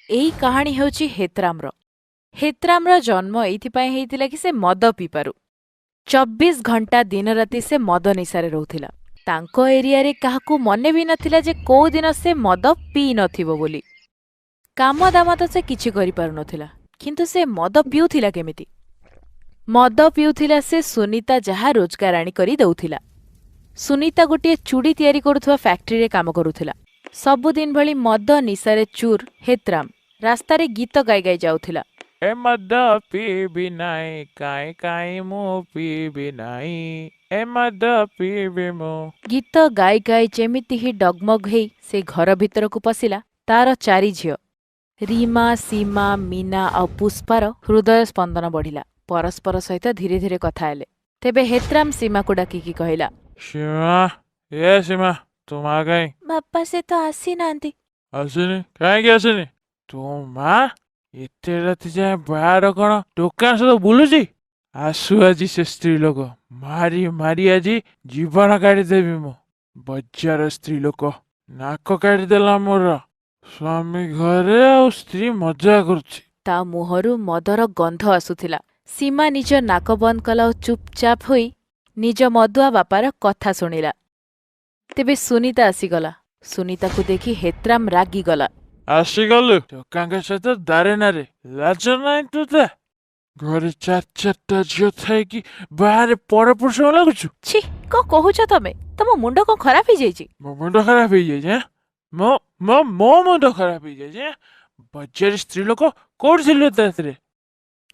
एई କାହାଣୀ ହେଉଛି ହେତ୍ରାମର। ହେତ୍ରାମର ଜନ୍ମ ଏଇଥିପାଇଁ ହେଇଥିଲା କି ସେ ମଦ ପିଇପାରୁ। 24 ଘଣ୍ଟା ଦିନରାତି ସେ ମଦ ନିଶାରେ ରହୁଥିଲା। ତାଙ୍କ ଏରିଆରେ କାହାକୁ ମନେ ବି ନଥିଲା ଯେ କୋଉ ଦିନ ସେ ମଦ ପିଇ ନଥିବ ବୋଲି। କାମ ଦାମ ତ ସେ କିଛି କରିପାରୁନଥିଲା, କିନ୍ତୁ ସେ ମଦ ପିଉଥିଲା କେମିତି? ମଦ ପିଉଥିଲା ସେ ସୁନିତା ଯାହା ରୋଜଗାର ଆଣି କରି ଦଉଥିଲା। ସୁନିତା ଗୋଟିଏ ଚୁଡ଼ି ତିଆରି କରୁଥିବା ଫ୍ୟାକ୍ଟ୍ରିରେ କାମ କରୁଥିଲା। ସବୁଦିନ ଭଳି ମଦ ନିଶାରେ ଚୁର ହେତ୍ରାମ ରାସ୍ତାରେ ଗୀତ ଗାଇ ଗାଇ ଯାଉଥିଲା। ଏ ମଦ ପିଇବି ନାଇଁ କାଇଁ କାଇଁ ମୁଁ ପିଇବି ନାଇଁ ଏ ମଦ ପିଇବି ମୁଁ। ଗୀତ ଗାଇ ଗାଇ ଯେମିତି ହିଁ ଡଗମଗ ହେଇ ସେ ଘର ଭିତରକୁ ପଶିଲା ତାର 4 ଝିଅ ରୀମା, ସୀମା, ମୀନା ଆଉ ପୁଷ୍ପାର ହୃଦୟ ସ୍ପନ୍ଦନ ବଢ଼ିଲା। ପରସ୍ପର ସହିତ ଧୀରେ ଧୀରେ କଥା ହେଲେ। ତେବେ ହେତ୍ରାମ ସୀମାକୁ ଡାକିକି କହିଲା, ସୀମା, ଏ ସୀମା, ତୋ ମା କାଇଁ ବାପା ସେ ତ ଆସିନାହାନ୍ତି। ଆସୁନି? କାହିଁକି ଆସୁନି? ତୋ ମା ଏତେ ରାତି ଯାଏ ବାହାର କଣ ଦୋକାନ ସହିତ ବୁଲୁଛି? ଆସୁ ଆଜି ସେ ସ୍ତ୍ରୀ ଲୋକ, ମାରି ମାରି ଆଜି ଜୀବନ କାଢିଦେବି ମୁଁ। ବଜାର ସ୍ତ୍ରୀ ଲୋକ, ନାକ କାଢିଦେଲା ମୋର। ସ୍ୱାମୀ ଘରେ ଆଉ ସ୍ତ୍ରୀ ମଜା କରୁଛି। ତା ମୁହଁରୁ ମଦର ଗନ୍ଧ ଆସୁଥିଲା। ସୀମା ନିଜ ନାକ ବନ୍ଦ କଲା ଓ ଚୁପଚାପ ହୋଇ ନିଜ ମଦୁଆ ବାପାର କଥା ଶୁଣିଲା। ତେବେ ସୁନିତା ଆସିଗଲା। ସୁନିତାକୁ ଦେଖି ହେତ୍ରାମ ରାଗିଗଲା। ଆସିଗଲୁ ଟୋକାଙ୍କ ସହିତ ଦାରେନାରେ, ଲାଜ ନାହିଁ ତୋତେ? ଘରେ 4 ଝିଅ ଥାଇକି ବାହାରେ ପରପୁରୁଷ ଲାଗୁଛୁ? ଛି, କଣ କହୁଛ ତମେ? ତମ ମୁଣ୍ଡ କଣ ଖରାପ ହେଇଯାଇଛି? ମୋ ମୁଣ୍ଡ ଖରାପ ହେଇଯାଇଛି? ମୋ ମୋ ମୋ ମୁଣ୍ଡ ଖରାପ ହେଇଯାଇଛି? ବଜାରୀ ସ୍ତ୍ରୀ ଲୋକ କୋଉଠି ଥିଲୁ ତାଥିରେ?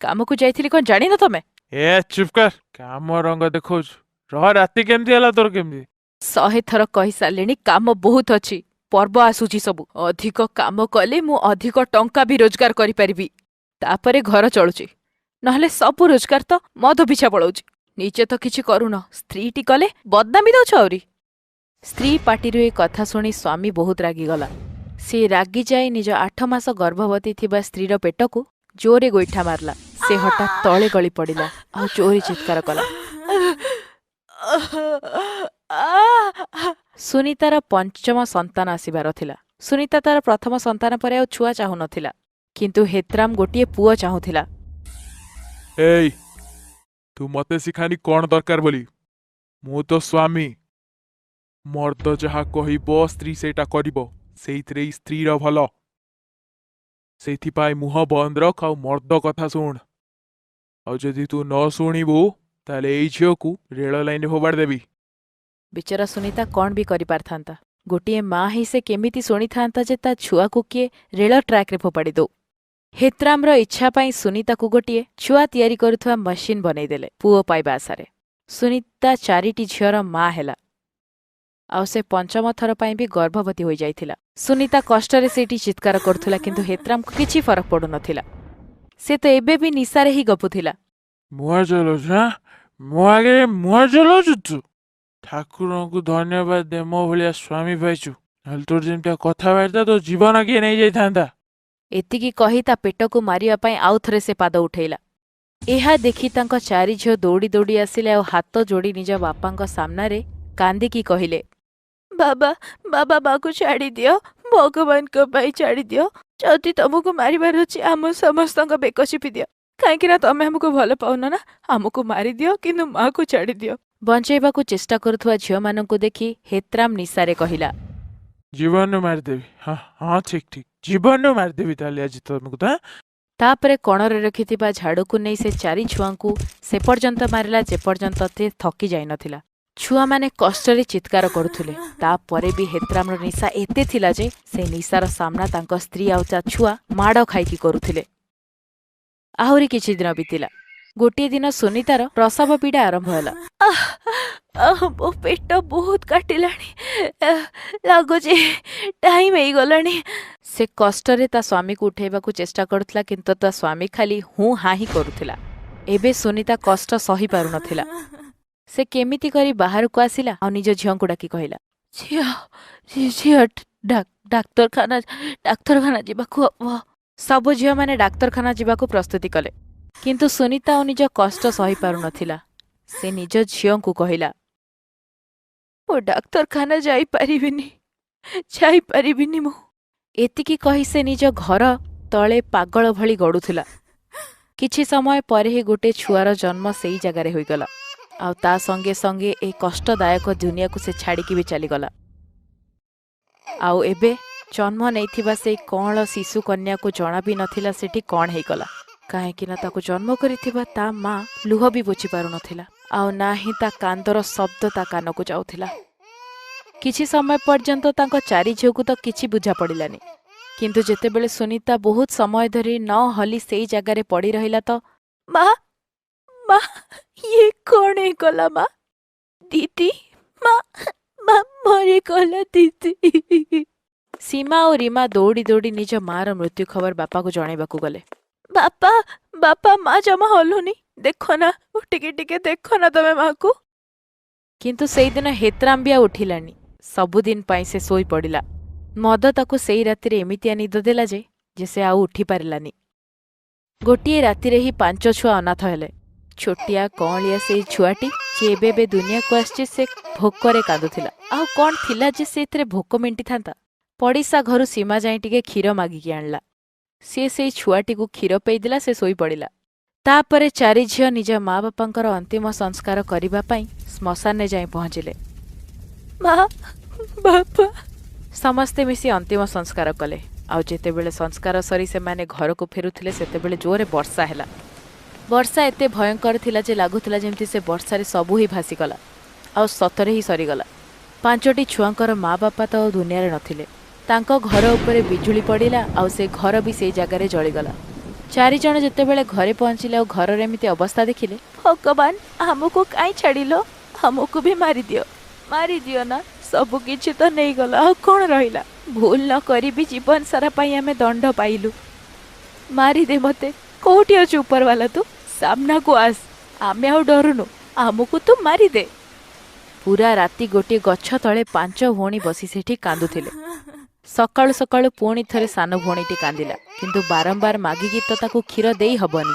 କାମକୁ ଯାଇଥିଲି କଣ ଜାଣିନ ତମେ? ଏ ଚୁପ କର, କାମ ରଙ୍ଗ ଦେଖଉଛୁ। ରହ, ରାତି କେମିତି ହେଲା ତୋର କେମିତି? 100 ଥର କହିସାରିଲିଣି କାମ ବହୁତ ଅଛି। ପର୍ବ ଆସୁଛି ସବୁ। ଅଧିକ କାମ କଲେ ମୁଁ ଅଧିକ ଟଙ୍କା ବି ରୋଜଗାର କରିପାରିବି। ତାପରେ ଘର ଚଳୁଛି। ନହେଲେ ସବୁ ରୋଜଗାର ତ ମଦ ପିଛା ପଳଉଛି। ନିଜେ ତ କିଛି କରୁନ, ସ୍ତ୍ରୀଟି କଲେ ବଦନାମି ଦଉଛ ଆହୁରି। ସ୍ତ୍ରୀ ପାଟିରୁ ଏ କଥା ଶୁଣି ସ୍ୱାମୀ ବହୁତ ରାଗିଗଲା। ସେ ରାଗିଯାଇ ନିଜ 8 ମାସ ଗର୍ଭବତୀ ଥିବା ସ୍ତ୍ରୀର ପେଟକୁ ଜୋରେ ଗୋଇଠା ମାରିଲା। ସେ ହଠାତ୍ ତଳେ ଗଳି ପଡ଼ିଲା ଆଉ ଜୋରେ ଚିତ୍କାର କଲା। ସୁନିତାର ପଞ୍ଚମ ସନ୍ତାନ ଆସିବାର ଥିଲା। ସୁନିତା ତାର ପ୍ରଥମ ସନ୍ତାନ ପରେ ଆଉ ଛୁଆ ଚାହୁଁନଥିଲା, କିନ୍ତୁ ହେତ୍ରାମ ଗୋଟିଏ ପୁଅ ଚାହୁଁଥିଲା। ଏଇ, ତୁ ମତେ ଶିଖାନି କଣ ଦରକାର ବୋଲି। ମୁଁ ତ ସ୍ୱାମୀ। ମର୍ଦ୍ଦ ଯାହା କହିବ ସ୍ତ୍ରୀ ସେଇଟା କରିବ। ସେଇଥିରେ ସ୍ତ୍ରୀର ଭଲ। ସେଇଥିପାଇଁ ମୁହଁ ବନ୍ଦ ରଖ ଆଉ ମର୍ଦ୍ଦ କଥା ଶୁଣ। ଆଉ ଯଦି ତୁ ନ ଶୁଣିବୁ ତାହେଲେ ଏଇ ଝିଅକୁ ରେଳ ଲାଇନରେ ଫୋପାଡ଼ି ଦେବି। ବିଚରା ସୁନିତା କଣ ବି କରିପାରିଥାନ୍ତା। ଗୋଟିଏ ମା ହିଁ ସେ କେମିତି ଶୁଣିଥାନ୍ତା ଯେ ତା ଛୁଆକୁ କିଏ ରେଳ ଟ୍ରାକ୍ରେ ଫୋପାଡ଼ି ଦଉ। ହେତ୍ରାମର ଇଚ୍ଛା ପାଇଁ ସୁନିତାକୁ ଗୋଟିଏ ଛୁଆ ତିଆରି କରୁଥିବା ମେସିନ୍ ବନେଇଦେଲେ ପୁଅ ପାଇବା ଆଶାରେ। ସୁନିତା 4ଟି ଝିଅର ମା ହେଲା। ଆଉ ସେ 5ମ ଥର ପାଇଁ ବି ଗର୍ଭବତୀ ହୋଇଯାଇଥିଲା। ସୁନିତା କଷ୍ଟରେ ସେଇଠି ଚିତ୍କାର କରୁଥିଲା, କିନ୍ତୁ ହେତ୍ରାମକୁ କିଛି ଫରକ ପଡୁନଥିଲା। ସେ ତ ଏବେ ବି ନିଶାରେ ହିଁ ଗପୁଥିଲା। ମୁହଁ ଚଲଉଛୁ? ମୋ ଆଗରେ ମୁହଁ ଚଲଉଛୁ ତୁ? ଠାକୁରଙ୍କୁ ଧନ୍ୟବାଦ ଦେ ମୋ ଭଳିଆ ସ୍ୱାମୀ ପାଇଛୁ। ନହେଲେ ତୋର ଯେମିତିଆ କଥାବାର୍ତ୍ତା ତୋ ଜୀବନ କିଏ ନେଇଯାଇଥାନ୍ତା। ଏତିକି କହି ତା ପେଟକୁ ମାରିବା ପାଇଁ ଆଉଥରେ ସେ ପାଦ ଉଠେଇଲା। ଏହା ଦେଖି ତାଙ୍କ 4 ଝିଅ ଦୌଡ଼ି ଦୌଡ଼ି ଆସିଲେ ଆଉ ହାତ ଯୋଡ଼ି ନିଜ ବାପାଙ୍କ ସାମ୍ନାରେ କାନ୍ଦିକି କହିଲେ, ବାବା, ବାବା ମାକୁ ଛାଡ଼ିଦିଅ। ଭଗବାନଙ୍କ ପାଇଁ ଛାଡ଼ିଦିଅ। ଯଦି ତମକୁ ମାରିବାର ଅଛି ଆମ ସମସ୍ତଙ୍କ ବେକ ଚିପିଦିଅ। କାହିଁକି ନା ତମେ ଆମକୁ ଭଲ ପାଉନ ନା? ଆମକୁ ମାରିଦିଅ, କିନ୍ତୁ ମାକୁ ଛାଡ଼ିଦିଅ। ବଞ୍ଚେଇବାକୁ ଚେଷ୍ଟା କରୁଥିବା ଝିଅମାନଙ୍କୁ ଦେଖି ହେତ୍ରାମ ନିଶାରେ କହିଲା, ଜୀବନରୁ ମାରିଦେବି। ହଁ ହଁ, ଠିକ ଠିକ, ଜୀବନରୁ ମାରିଦେବି ତାହେଲେ ଆଜି ତମକୁ। ତାପରେ କଣରେ ରଖିଥିବା ଝାଡ଼ୁକୁ ନେଇ ସେ 4 ଛୁଆଙ୍କୁ ସେ ପର୍ଯ୍ୟନ୍ତ ମାରିଲା ଯେପର୍ଯ୍ୟନ୍ତ ସେ ଥକି ଯାଇନଥିଲା। ଛୁଆମାନେ କଷ୍ଟରେ ଚିତ୍କାର କରୁଥିଲେ। ତାପରେ ବି ହେତ୍ରାମର ନିଶା ଏତେ ଥିଲା ଯେ ସେ ନିଶାର ସାମ୍ନା ତାଙ୍କ ସ୍ତ୍ରୀ ଆଉ ତା ଛୁଆ ମାଡ଼ ଖାଇକି କରୁଥିଲେ। ଆହୁରି କିଛି ଦିନ ବିତିଲା। ଗୋଟିଏ ଦିନ ସୁନିତାର ପ୍ରସବ ପୀଡ଼ା ଆରମ୍ଭ ହେଲା। ମୋ ପେଟ ବହୁତ କାଟିଲାଣି, ଲାଗୁଛି ଟାଇମ୍ ହେଇଗଲାଣି। ସେ କଷ୍ଟରେ ତା ସ୍ୱାମୀକୁ ଉଠେଇବାକୁ ଚେଷ୍ଟା କରୁଥିଲା, କିନ୍ତୁ ତା ସ୍ୱାମୀ ଖାଲି ହୁଁ ହାଁ ହିଁ କରୁଥିଲା। ଏବେ ସୁନିତା କଷ୍ଟ ସହିପାରୁନଥିଲା। ସେ କେମିତି କରି ବାହାରକୁ ଆସିଲା ଆଉ ନିଜ ଝିଅଙ୍କୁ ଡାକି କହିଲା, ଝିଅ, ଝିଅ, ଡାକ୍ତରଖାନା ଯିବାକୁ ହବ। ସବୁ ଝିଅମାନେ ଡାକ୍ତରଖାନା ଯିବାକୁ ପ୍ରସ୍ତୁତି କଲେ, କିନ୍ତୁ ସୁନିତା ଆଉ ନିଜ କଷ୍ଟ ସହିପାରୁନଥିଲା। ସେ ନିଜ ଝିଅଙ୍କୁ କହିଲା, ମୁଁ ଡାକ୍ତରଖାନା ଯାଇପାରିବିନି ମୁଁ। ଏତିକି କହି ସେ ନିଜ ଘର ତଳେ ପାଗଳ ଭଳି ଗଡୁଥିଲା। କିଛି ସମୟ ପରେ ହିଁ ଗୋଟେ ଛୁଆର ଜନ୍ମ ସେଇ ଜାଗାରେ ହୋଇଗଲା। ଆଉ ତା ସଙ୍ଗେ ସଙ୍ଗେ ଏ କଷ୍ଟଦାୟକ ଦୁନିଆକୁ ସେ ଛାଡ଼ିକି ବି ଚାଲିଗଲା। ଆଉ ଏବେ ଜନ୍ମ ନେଇଥିବା ସେଇ କଅଁଳ ଶିଶୁ କନ୍ୟାକୁ ଜଣା ବି ନଥିଲା ସେଠି କ'ଣ ହେଇଗଲା। କାହିଁକିନା ତାକୁ ଜନ୍ମ କରିଥିବା ତା ମା ଲୁହ ବି ପୋଛି ପାରୁନଥିଲା, ଆଉ ନା ହିଁ ତା କାନ୍ଦର ଶବ୍ଦ ତା କାନକୁ ଯାଉଥିଲା। କିଛି ସମୟ ପର୍ଯ୍ୟନ୍ତ ତାଙ୍କ ଚାରି ଝିଅକୁ ତ କିଛି ବୁଝା ପଡ଼ିଲାନି, କିନ୍ତୁ ଯେତେବେଳେ ସୁନିତା ବହୁତ ସମୟ ଧରି ନ ହଲି ସେଇ ଜାଗାରେ ପଡ଼ି ରହିଲା ତ ମା ମା ଇଏ କ'ଣ ହେଇଗଲା ମା? ଦିଦି ମା ମା ମରିଗଲା ଦିଦି। ସୀମା ଓ ରୀମା ଦୌଡ଼ି ଦୌଡ଼ି ନିଜ ମାର ମୃତ୍ୟୁ ଖବର ବାପାକୁ ଜଣାଇବାକୁ ଗଲେ। ବାପା ବାପା ମା ଜମା ହଲୁନି, ଦେଖ ନା, ଉଠିକି ଟିକେ ଦେଖ ନା ତମେ ମାକୁ। କିନ୍ତୁ ସେଇଦିନ ହେତ୍ରାମ ବି ଆଉ ଉଠିଲାନି। ସବୁଦିନ ପାଇଁ ସେ ଶୋଇ ପଡ଼ିଲା। ମଦ ତାକୁ ସେଇ ରାତିରେ ଏମିତିଆ ନିଦ ଦେଲା ଯେ ସେ ଆଉ ଉଠି ପାରିଲାନି। ଗୋଟିଏ ରାତିରେ ହିଁ 5 ଛୁଆ ଅନାଥ ହେଲେ। ଛୋଟିଆ କଅଁଳିଆ ସେଇ ଛୁଆଟି ଯେ ଏବେ ଦୁନିଆକୁ ଆସିଛି ସେ ଭୋକରେ କାନ୍ଦୁଥିଲା। ଆଉ କ'ଣ ଥିଲା ଯେ ସେଇଥିରେ ଭୋକ ମେଣ୍ଟିଥାନ୍ତା? ପଡ଼ିଶା ଘରୁ ସୀମା ଯାଇ ଟିକେ କ୍ଷୀର ମାଗିକି ଆଣିଲା। ସିଏ ସେଇ ଛୁଆଟିକୁ କ୍ଷୀର ପେଇଦେଲା, ସେ ଶୋଇପଡ଼ିଲା। ତାପରେ ଚାରି ଝିଅ ନିଜ ମା ବାପାଙ୍କର ଅନ୍ତିମ ସଂସ୍କାର କରିବା ପାଇଁ ଶ୍ମଶାନରେ ଯାଇ ପହଞ୍ଚିଲେ। ମା ବାପା ସମସ୍ତେ ମିଶି ଅନ୍ତିମ ସଂସ୍କାର କଲେ। ଆଉ ଯେତେବେଳେ ସଂସ୍କାର ସରି ସେମାନେ ଘରକୁ ଫେରୁଥିଲେ ସେତେବେଳେ ଜୋରରେ ବର୍ଷା ହେଲା। ବର୍ଷା ଏତେ ଭୟଙ୍କର ଥିଲା ଯେ ଲାଗୁଥିଲା ଯେମିତି ସେ ବର୍ଷାରେ ସବୁ ହିଁ ଭାସିଗଲା, ଆଉ ସତରେ ହିଁ ସରିଗଲା। 5ଟି ଛୁଆଙ୍କର ମା ବାପା ତ ଆଉ ଦୁନିଆରେ ନଥିଲେ। ତାଙ୍କ ଘର ଉପରେ ବିଜୁଳି ପଡ଼ିଲା, ଆଉ ସେ ଘର ବି ସେଇ ଜାଗାରେ ଜଳିଗଲା। 4 ଜଣ ଯେତେବେଳେ ଘରେ ପହଞ୍ଚିଲେ ଆଉ ଘରର ଏମିତି ଅବସ୍ଥା ଦେଖିଲେ, ଭଗବାନ ଆମକୁ କାହିଁ ଛାଡ଼ିଲ? ଆମକୁ ବି ମାରିଦିଅ ନା, ସବୁ କିଛି ତ ନେଇଗଲା, ଆଉ କ'ଣ ରହିଲା? ଭୁଲ ନ କରି ବି ଜୀବନ ସାରା ପାଇଁ ଆମେ ଦଣ୍ଡ ପାଇଲୁ। ମାରିଦେ ମତେ। କୋଉଠି ଅଛୁ ଉପରବାଲା ତୁ? ସାମ୍ନାକୁ ଆସ, ଆମେ ଆଉ ଡରୁନୁ, ଆମକୁ ତୁ ମାରିଦେ। ପୁରା ରାତି ଗୋଟିଏ ଗଛ ତଳେ 5 ଭଉଣୀ ବସି ସେଠି କାନ୍ଦୁଥିଲେ। ସକାଳୁ ସକାଳୁ ପୁଣି ଥରେ ସାନ ଭଉଣୀଟି କାନ୍ଦିଲା, କିନ୍ତୁ ବାରମ୍ବାର ମାଗିକି ତ ତାକୁ କ୍ଷୀର ଦେଇ ହବନି।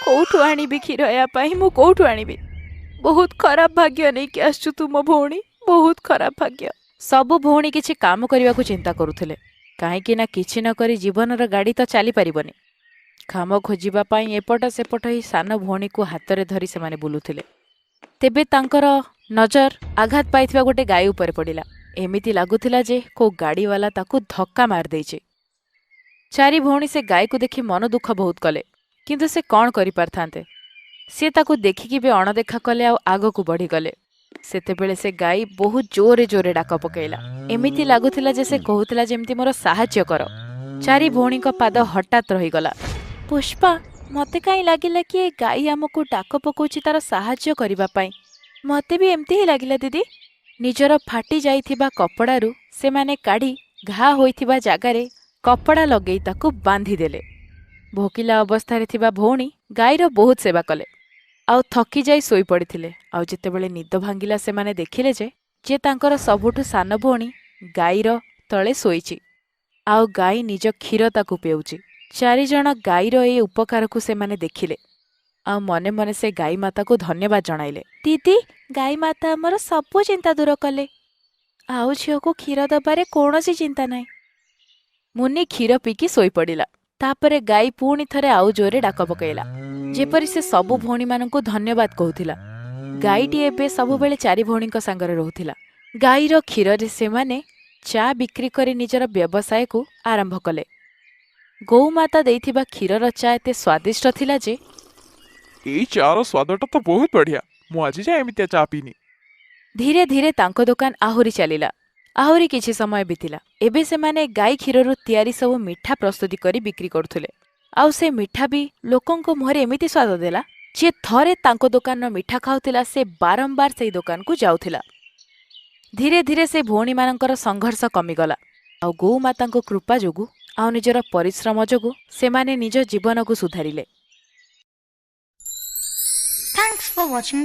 କୋଉଠୁ ଆଣିବି କ୍ଷୀର ୟା ପାଇଁ? ମୁଁ କୋଉଠୁ ଆଣିବି? ବହୁତ ଖରାପ ଭାଗ୍ୟ ନେଇକି ଆସିଛୁ ତୁ ମୋ ଭଉଣୀ, ବହୁତ ଖରାପ ଭାଗ୍ୟ। ସବୁ ଭଉଣୀ କିଛି କାମ କରିବାକୁ ଚିନ୍ତା କରୁଥିଲେ, କାହିଁକି ନା କିଛି ନ କରି ଜୀବନର ଗାଡ଼ି ତ ଚାଲିପାରିବନି। କାମ ଖୋଜିବା ପାଇଁ ଏପଟ ସେପଟ ହିଁ ସାନ ଭଉଣୀକୁ ହାତରେ ଧରି ସେମାନେ ବୁଲୁଥିଲେ। ତେବେ ତାଙ୍କର ନଜର ଆଘାତ ପାଇଥିବା ଗୋଟେ ଗାଈ ଉପରେ ପଡ଼ିଲା। ଏମିତି ଲାଗୁଥିଲା ଯେ କୋଉ ଗାଡ଼ିବାଲା ତାକୁ ଧକ୍କା ମାରିଦେଇଛି। 4 ଭଉଣୀ ସେ ଗାଈକୁ ଦେଖି ମନ ଦୁଃଖ ବହୁତ କଲେ, କିନ୍ତୁ ସେ କ'ଣ କରିପାରିଥାନ୍ତେ? ସେ ତାକୁ ଦେଖିକି ବି ଅଣଦେଖା କଲେ ଆଉ ଆଗକୁ ବଢ଼ିଗଲେ। ସେତେବେଳେ ସେ ଗାଈ ବହୁତ ଜୋରେ ଡାକ ପକେଇଲା। ଏମିତି ଲାଗୁଥିଲା ଯେ ସେ କହୁଥିଲା ଯେମିତି ମୋର ସାହାଯ୍ୟ କର। 4 ଭଉଣୀଙ୍କ ପାଦ ହଠାତ୍ ରହିଗଲା। ପୁଷ୍ପା, ମତେ କାହିଁ ଲାଗିଲା କି ଏ ଗାଈ ଆମକୁ ଡାକ ପକଉଛି ତାର ସାହାଯ୍ୟ କରିବା ପାଇଁ। ମତେ ବି ଏମିତି ହିଁ ଲାଗିଲା ଦିଦି। ନିଜର ଫାଟି ଯାଇଥିବା କପଡ଼ାରୁ ସେମାନେ କାଢ଼ି ଘା ହୋଇଥିବା ଜାଗାରେ କପଡ଼ା ଲଗେଇ ତାକୁ ବାନ୍ଧିଦେଲେ। ଭୋକିଲା ଅବସ୍ଥାରେ ଥିବା ଭଉଣୀ ଗାଈର ବହୁତ ସେବା କଲେ, ଆଉ ଥକି ଯାଇ ଶୋଇପଡ଼ିଥିଲେ। ଆଉ ଯେତେବେଳେ ନିଦ ଭାଙ୍ଗିଲା ସେମାନେ ଦେଖିଲେ ଯେ ତାଙ୍କର ସବୁଠୁ ସାନ ଭଉଣୀ ଗାଈର ତଳେ ଶୋଇଛି, ଆଉ ଗାଈ ନିଜ କ୍ଷୀର ତାକୁ ପିଉଛି। 4 ଜଣ ଗାଈର ଏଇ ଉପକାରକୁ ସେମାନେ ଦେଖିଲେ, ଆଉ ମନେ ମନେ ସେ ଗାଈ ମାତାକୁ ଧନ୍ୟବାଦ ଜଣାଇଲେ। ଦିଦି, ଗାଈ ମାତା ଆମର ସବୁ ଚିନ୍ତା ଦୂର କଲେ, ଆଉ ଝିଅକୁ କ୍ଷୀର ଦେବାରେ କୌଣସି ଚିନ୍ତା ନାହିଁ। ମୁନି କ୍ଷୀର ପିଇକି ଶୋଇପଡ଼ିଲା। ତାପରେ ଗାଈ ପୁଣି ଥରେ ଆଉ ଜୋରେ ଡାକ ପକେଇଲା, ଯେପରି ସେ ସବୁ ଭଉଣୀମାନଙ୍କୁ ଧନ୍ୟବାଦ କହୁଥିଲା। ଗାଈଟି ଏବେ ସବୁବେଳେ 4 ଭଉଣୀଙ୍କ ସାଙ୍ଗରେ ରହୁଥିଲା। ଗାଈର କ୍ଷୀରରେ ସେମାନେ ଚା ବିକ୍ରି କରି ନିଜର ବ୍ୟବସାୟକୁ ଆରମ୍ଭ କଲେ। ଗୋମାତା ଦେଇଥିବା କ୍ଷୀରର ଚା ଏତେ ସ୍ୱାଦିଷ୍ଟ ଥିଲା ଯେ ଏଇ ଚାର ସ୍ୱାଦଟା ତ ବହୁତ ବଢିଆ। ମୁଁ ଆଜି ଯାଏ ଏମିତିଆ ଚା ପିଇନି। ଧୀରେ ଧୀରେ ତାଙ୍କ ଦୋକାନ ଆହୁରି ଚାଲିଲା। ଆହୁରି କିଛି ସମୟ ବିତିଲା। ଏବେ ସେମାନେ ଗାଈ କ୍ଷୀରରୁ ତିଆରି ସବୁ ମିଠା ପ୍ରସ୍ତୁତି କରି ବିକ୍ରି କରୁଥିଲେ, ଆଉ ସେ ମିଠା ବି ଲୋକଙ୍କ ମୁହଁରେ ଏମିତି ସ୍ୱାଦ ଦେଲା ଯେ ଥରେ ତାଙ୍କ ଦୋକାନର ମିଠା ଖାଉଥିଲା ସେ ବାରମ୍ବାର ସେଇ ଦୋକାନକୁ ଯାଉଥିଲା। ଧୀରେ ଧୀରେ ସେ ଭଉଣୀମାନଙ୍କର ସଂଘର୍ଷ କମିଗଲା, ଆଉ ଗୋମାତାଙ୍କ କୃପା ଯୋଗୁଁ ଆଉ ନିଜର ପରିଶ୍ରମ ଯୋଗୁଁ ସେମାନେ ନିଜ ଜୀବନକୁ ସୁଧାରିଲେ। Thanks for watching.